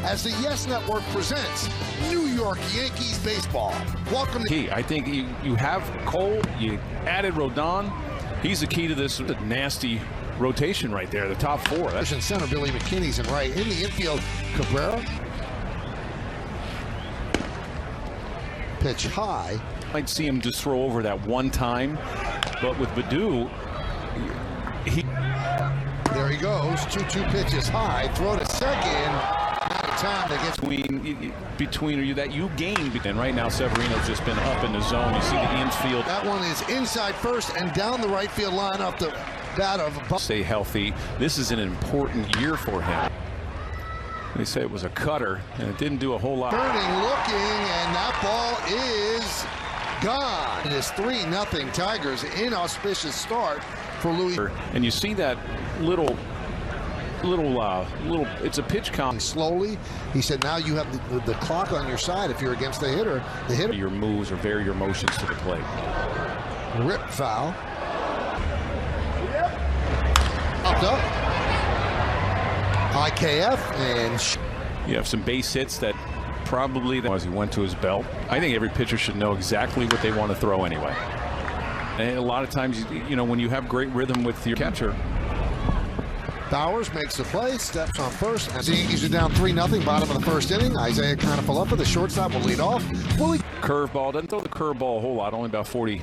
as the Yes Network presents New York Yankees baseball. Welcome to... I think you have Cole, you added Rodon. He's the key to this nasty rotation right there, the top four. That's in center, Billy McKinney's in right. In the infield, Cabrera. Pitch high. I'd see him just throw over that one time, but with Baddoo, there he goes. 2-2 pitches high. Throw to second. Out of time that gets between that you gain. And right now, Severino's just been up in the zone. You see the infield. That one is inside first and down the right field line off the bat of. Stay healthy. This is an important year for him. They say it was a cutter, and it didn't do a whole lot. Turning, looking, and that ball is gone. It is 3-0 Tigers. Inauspicious start for Louis. And you see that little, it's a pitch count. Slowly, he said, now you have the clock on your side if you're against the hitter. Your moves or vary your motions to the plate. Rip foul. Popped up. IKF, and you have some base hits that probably as he went to his belt. I think every pitcher should know exactly what they want to throw anyway. And a lot of times, you know, when you have great rhythm with your catcher. Bowers makes the play, steps on first, as the Yankees are down 3-0, bottom of the first inning. Isaiah Canafalapa, the shortstop, will lead off. Curveball, doesn't throw the curveball a whole lot, only about 40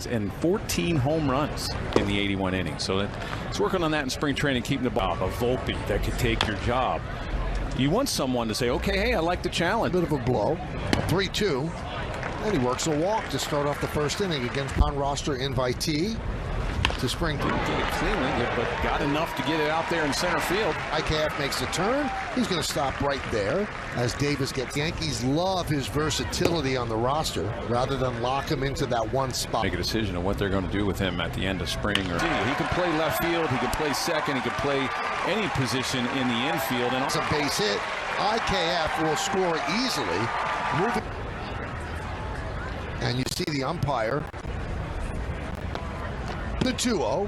and 14 home runs in the 81 innings. So it's working on that in spring training, keeping the ball. A Volpe that could take your job. You want someone to say, okay, hey, I like the challenge. Bit of a blow. 3-2. And he works a walk to start off the first inning against on-roster invitee to spring. Didn't get it cleanly, but got enough to get it out there in center field. IKF makes the turn. He's going to stop right there as Davis gets. Yankees love his versatility on the roster rather than lock him into that one spot. Make a decision on what they're going to do with him at the end of spring. He can play left field, he can play second, he can play any position in the infield. And it's a base hit. IKF will score easily. Moving. And you see the umpire. The 2-0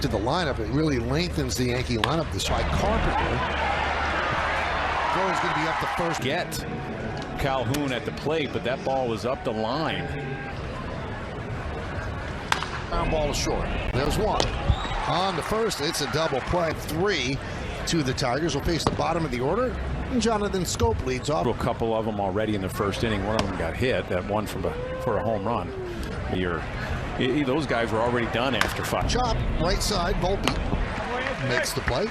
to the lineup. It really lengthens the Yankee lineup. This by Carpenter. Throw is going to be up the first. Get Calhoun at the plate, but that ball was up the line. Ground ball is short. There's one. On the first, it's a double play. 3 to the Tigers. Will face the bottom of the order. And Jonathan Scope leads off. A couple of them already in the first inning. One of them got hit. That one for a home run. Those guys were already done after 5. Chop, right side, Volpe makes the play.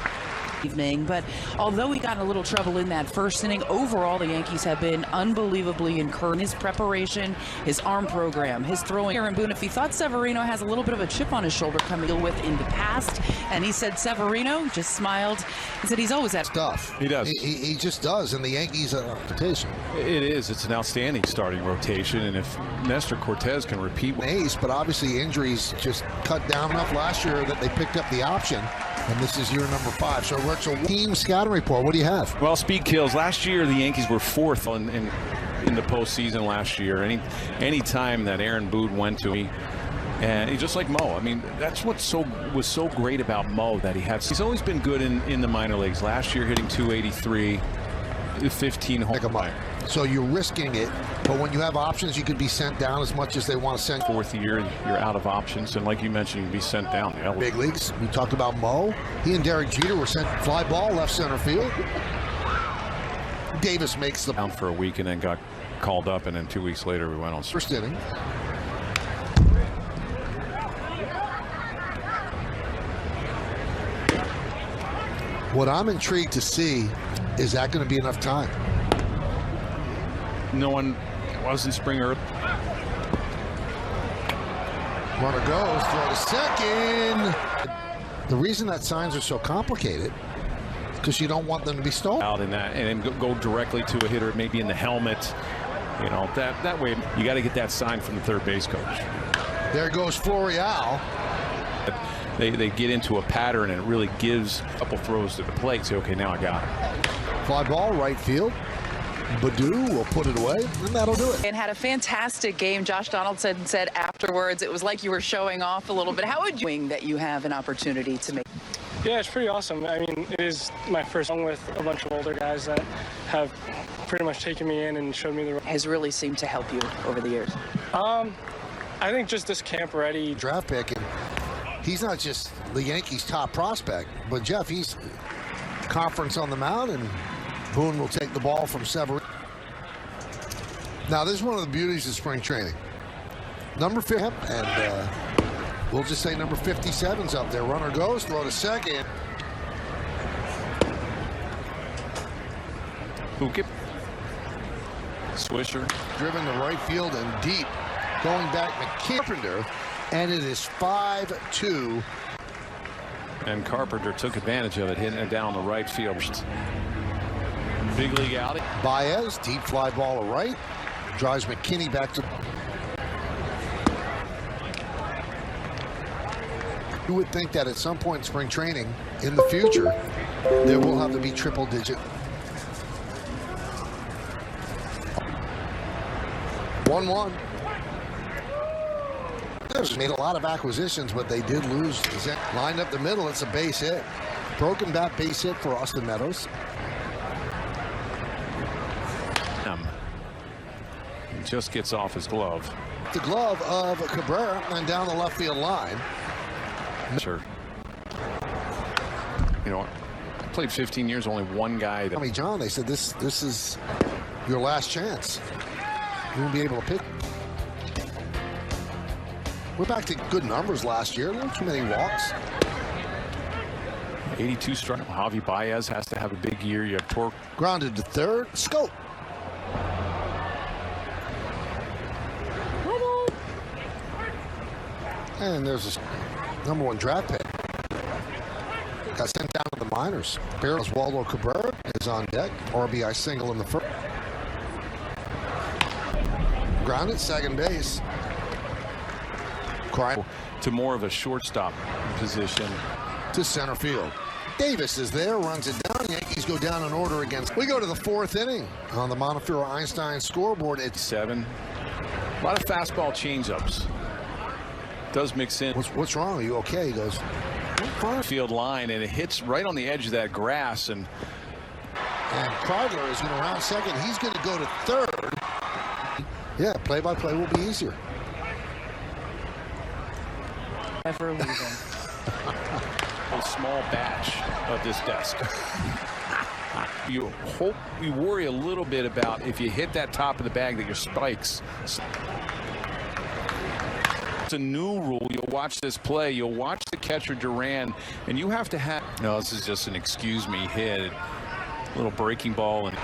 But although he got in a little trouble in that first inning, overall the Yankees have been unbelievably encouraged. His preparation, his arm program, his throwing. Aaron Boone, if he thought Severino has a little bit of a chip on his shoulder coming with in the past, and he said Severino just smiled and said he's always at stuff. He does. He just does, and the Yankees rotation. It is. It's an outstanding starting rotation, and if Nestor Cortez can repeat. Ace, but obviously injuries just cut down enough last year that they picked up the option. And this is year number 5. So works a team scouting report. What do you have? Well, speed kills. Last year, the Yankees were 4th in the postseason last year. Any time that Aaron Boone went to me, and he's just like Mo. I mean, that's what was so great about Mo, that he's always been good in the minor leagues. Last year, hitting 283, 15 home runs. So you're risking it, but when you have options, you could be sent down as much as they want to send. 4th year, you're out of options, and like you mentioned, you'd be sent down. Big leagues. We talked about Mo. He and Derek Jeter were sent fly ball left center field. Davis makes the down for a week and then got called up, and then 2 weeks later we went on first inning. What I'm intrigued to see is that going to be enough time. No one was in spring early. Runner goes, throw to second. The reason that signs are so complicated is because you don't want them to be stolen. Out in that, and then go directly to a hitter, maybe in the helmet. You know, that way you got to get that sign from the third base coach. There goes Florial. They get into a pattern, and it really gives a couple throws to the plate. Say, okay, now I got it. Fly ball, right field. Baddoo will put it away, and that'll do it. And had a fantastic game. Josh Donaldson said afterwards it was like you were showing off a little bit. How would you that you have an opportunity to make? Yeah, it's pretty awesome. I mean, it is my first song with a bunch of older guys that have pretty much taken me in and showed me the. Has really seemed to help you over the years. I think just this camp already. Draft pick, and he's not just the Yankees' top prospect, but Jeff, he's conference on the mound, and Boone will take the ball from Severino. Now, this is one of the beauties of spring training. Number 50, and we'll just say number 57's up there. Runner goes, throw to second. Hookip. Swisher. Driven to right field and deep. Going back, Carpenter, and it is 5-2. And Carpenter took advantage of it, hitting it down the right field. Big league outing. Baez, deep fly ball to right. Drives McKinney back to. You would think that at some point in spring training in the future, there will have to be triple digit. 1-1. Made a lot of acquisitions, but they did lose. Lined up the middle, it's a base hit. Broken bat base hit for Austin Meadows. He just gets off his glove. The glove of Cabrera and down the left field line. Sure. You know, I played 15 years, only one guy. Tommy John, they said this is your last chance. You won't be able to pick. We're back to good numbers last year. Not too many walks. 82 strike. Javi Baez has to have a big year. You have Torque. Grounded to third. Scope. And there's a #1 draft pick. Got sent down to the minors. Oswaldo Cabrera is on deck. RBI single in the first. Grounded second base. To more of a shortstop position. To center field. Davis is there, runs it down. Yankees go down in order against. We go to the 4th inning on the Montefiore Einstein scoreboard. It's 7. A lot of fastball changeups. Does mix in. What's wrong? Are you okay? He goes. Field line, and it hits right on the edge of that grass. And Kreidler is going to round second. He's going to go to third. Yeah, play-by-play will be easier. Ever leaving. A small batch of this desk. You worry a little bit about if you hit that top of the bag that your spikes. It's a new rule. You'll watch this play. You'll watch the catcher Duran, and you have to have. No, this is just an excuse me hit. A little breaking ball, and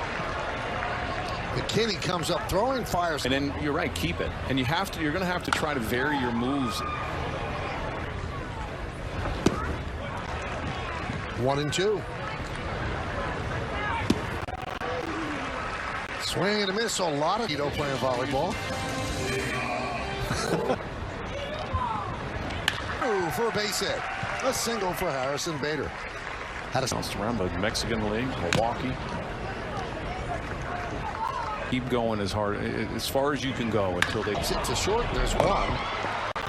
McKinney comes up throwing, fires, and then you're right. Keep it, and you have to. You're going to have to try to vary your moves. 1-2. Swing and a miss. So a lot of playing volleyball. Ooh, for a base hit. A single for Harrison Bader. Had a around the Mexican League, Milwaukee. Keep going as far as you can go until they sit to short. There's one.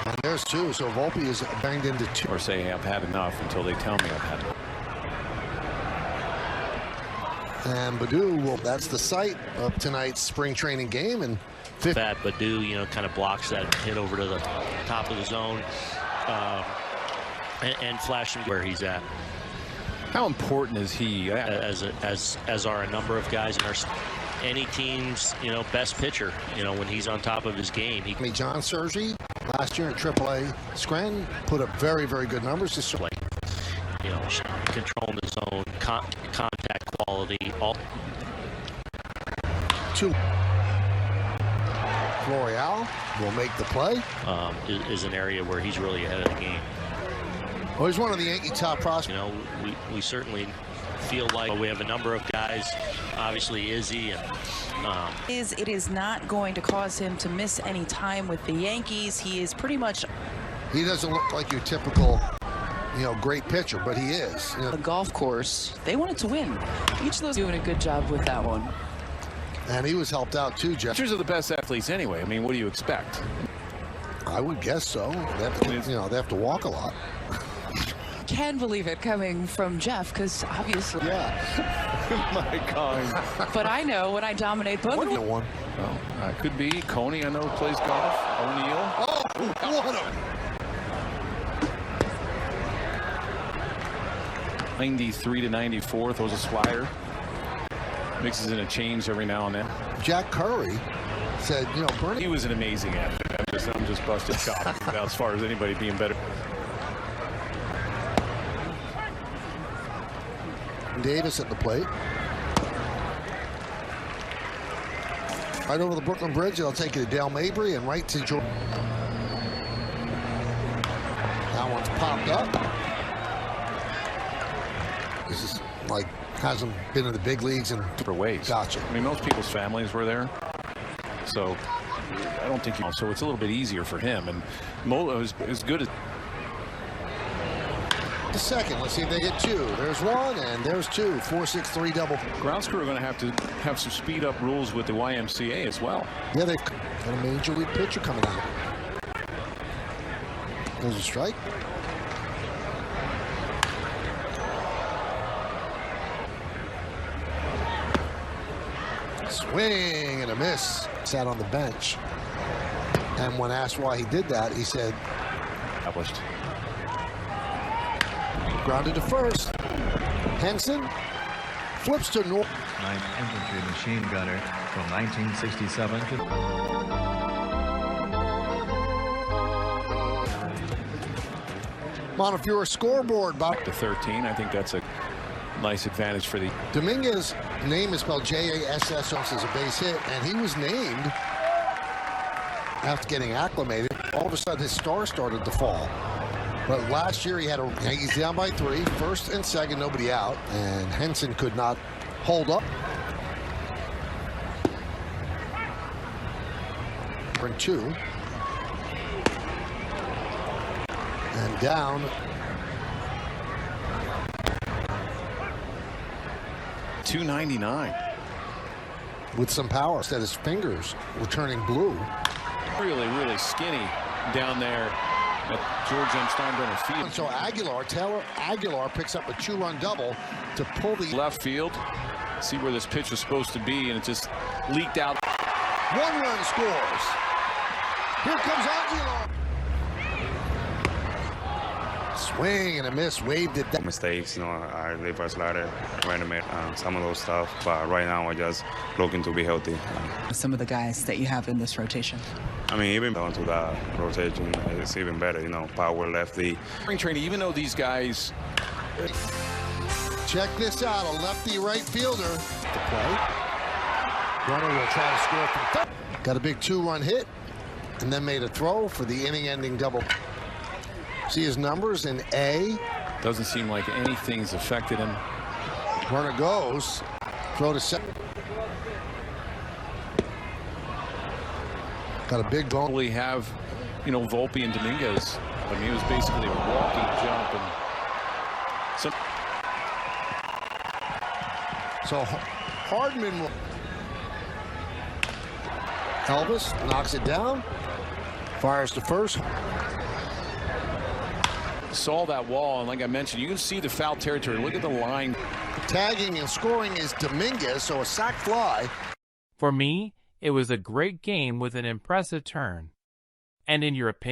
And there's two. So Volpe is banged into 2. Or say, I've had enough until they tell me I've had enough. And Baddoo, that's the site of tonight's spring training game. And that Baddoo, kind of blocks that hit over to the top of the zone and flash him where he's at. How important is he? As are a number of guys in any team's best pitcher. When he's on top of his game. John Sergi last year in AAA Scranton put up very, very good numbers this year. Controlling the zone, contact quality, all. 2. L'Oreal will make the play. Is an area where he's really ahead of the game. Well, he's one of the Yankee top prospects. We certainly feel like we have a number of guys. Obviously, Izzy and. It is not going to cause him to miss any time with the Yankees. He is pretty much. He doesn't look like your typical. Great pitcher, but he is. The golf course, they wanted to win. Each of those doing a good job with that one. And he was helped out too, Jeff. Pitchers are the best athletes anyway. I mean, what do you expect? I would guess so. They have to, they have to walk a lot. can believe it coming from Jeff, because obviously. Yeah. My God. But I know when I dominate both of you. One. Well, could be. Coney, I know, plays golf. O'Neal. Oh, what a... 93 to 94, throws a slider. Mixes in a change every now and then. Jack Curry said, you know, Bernie. He was an amazing athlete. I'm just busted chopped about as far as anybody being better. Davis at the plate. Right over the Brooklyn Bridge, they'll take you to Dale Mabry and right to George. That one's popped up. This is like hasn't been in the big leagues in For ways. Gotcha. I mean, most people's families were there, so I don't think so. It's a little bit easier for him. And Molo is as good as. The second, let's see if they get two. There's one, and there's two. 4-6-3 double. Grounds crew are going to have some speed up rules with the YMCA as well. Yeah, they've got a major league pitcher coming out. There's a strike. Swing and a miss. Sat on the bench. And when asked why he did that, he said, Established. grounded to first. Henson flips to North. 9th Infantry Machine Gunner from 1967 to... Montefiore scoreboard. Bob. To 13, I think that's a nice advantage for the. Dominguez's name is spelled J-A-S-S as a base hit, and he was named after getting acclimated. All of a sudden, his star started to fall. But last year, he had Yankees down by 3, first and second, nobody out, and Henson could not hold up. For 2. And down. .299 with some power. Instead, his fingers were turning blue. Really skinny down there at George M. Steinbrenner Field. And so Taylor Aguilar picks up a 2-run double to pull the Left field. See where this pitch was supposed to be, and it just leaked out. 1-run scores. Here comes Aguilar. Swing and a miss, waved it down. Mistakes, you know, I live a slider, trying to make some of those stuff, but right now I'm just looking to be healthy. Some of the guys that you have in this rotation. I mean, even down to the rotation, it's even better, you know, power, lefty. Spring training, even though these guys. Check this out, a lefty right fielder to play. Runner will try to score from third. Got a big 2-run hit, and then made a throw for the inning-ending double. See his numbers in A. Doesn't seem like anything's affected him. Runner goes. Throw to second. Got a big bone. We have, you know, Volpe and Dominguez. I mean, it was basically a walking jump. And So Hardman will. Elvis knocks it down. Fires to first. saw that wall, and like I mentioned, you can see the foul territory. Look at the line. Tagging and scoring is Dominguez, so a sac fly. For me, it was a great game with an impressive turn. And in your opinion?